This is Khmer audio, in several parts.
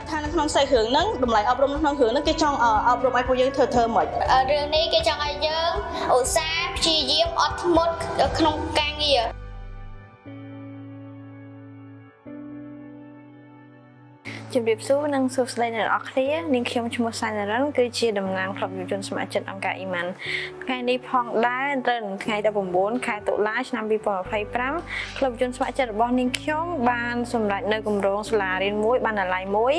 ថានៅក្នុងសាច់រឿងហ្នឹងតម្លៃអប់រំក្នុងរឿងហ្នឹងគេចង់អប់រំឲ្យពួកយើងធ្វើមិនរឿងនេះគេចង់ឲ្យយើងឧស្សាហ៍ព្យាយាមអត់ធ្មត់ក្នុងការងារជំរាបសួរនិងសួស្តីអ្នកនរគ្នានាងខ្ញុំឈ្មោះសាញ់នរិនគឺជាតំណាងក្លឹបយុវជនស្ម័គ្រចិត្តអង្គការអ៊ីម៉ាន់ថ្ងៃនេះផងដែរត្រូវនឹងថ្ងៃ19ខែតុលាឆ្នាំ2025ក្លឹបយុវជនស្ម័គ្រចិត្តរបស់នាងខ្ញុំបានសម្រេចនៅគម្រោងសាលារៀនមួយបណ្ណាល័យមួយ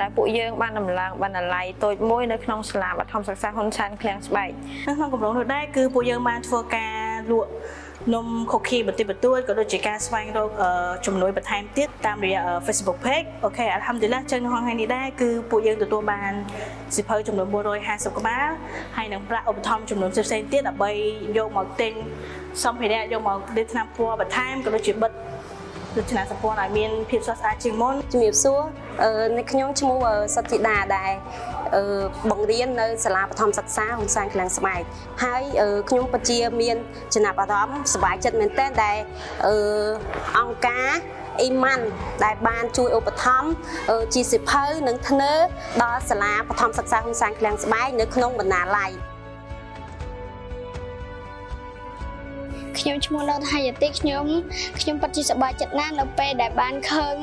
ដែលពួកយើងបានដំឡើងបណ្ណាល័យតូចមួយនៅក្នុងសាលាបឋមសិក្សាហ៊ុនសែនឃ្លាំងស្បែកក្នុងគម្រោងនោះដែរគឺពួកយើងបានធ្វើការលក់នំខូឃីបន្តិចបន្តួចក៏ដូចជាការស្វែងរកជំនួយបន្ថែមទៀតតាមរយៈ Facebook Page អូខេអាល់ហាំឌុលឡាចឹងនៅក្នុងថ្ងៃនេះដែរគឺពួកយើងទទួលបានសិភៅចំនួន450ក្បាលហើយនឹងប្រាក់ឧបត្ថម្ភចំនួនផ្សេងៗទៀតដើម្បីយកមកទិញសម្ភារៈយកមកដេកថ្នាំពណ៌បន្ថែមក៏ដូចជាបិទរចនាសម្ព័ន្ធឲ្យមានភាពស្រស់ស្អាតជាងមុនជំរាបសួរអ្នកខ្ញុំឈ្មោះសុទ្ធធីតាដែរបង្រៀននៅសាលាបឋមសិក្សាហ៊ុនសែនឃ្លាំងស្បែកហើយខ្ញុំពិតជាមានចំណាប់អារម្មណ៍សប្បាយចិត្តមែនទែនដែលអង្គការអ៊ីម៉ាន់ដែលបានជួយឧបត្ថម្ភជាសិភៅនិងធ្នើដល់សាលាបឋមសិក្សាហ៊ុនសែនឃ្លាំងស្បែកនៅក្នុងបណ្ណាល័យខ្ញុំឈ្មោះឡូតហាយទីខ្ញុំពិតជាសប្បាយចិត្តណាស់នៅពេលដែលបានឃើញ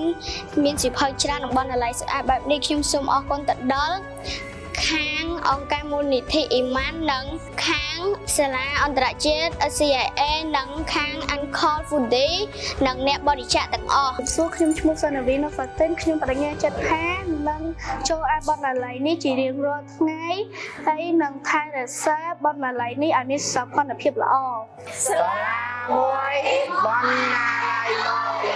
មានសិភៅច្រើននិងបណ្ណាល័យស្អាតបែបនេះខ្ញុំសូមអរគុណទៅដល់ខាងអង្គការមូលនិធិអ៊ីម៉ាន់និងខាងសាលាអន្តរជាតិ CIA និងខាង Uncle Foodie និងអ្នកបរិច្ចាគទាំងអស់សួរខ្ញុំឈ្មោះសាណាវីណូហ្វាទីនខ្ញុំបដិញ្ញាចិត្តថានឹងចូលអានបណ្ណាល័យនេះជារៀងរាល់ថ្ងៃហើយនឹងថែរក្សាបណ្ណាល័យនេះឲ្យមានសោភ័ណភាពល្អសាលាមួយបណ្ណាល័យ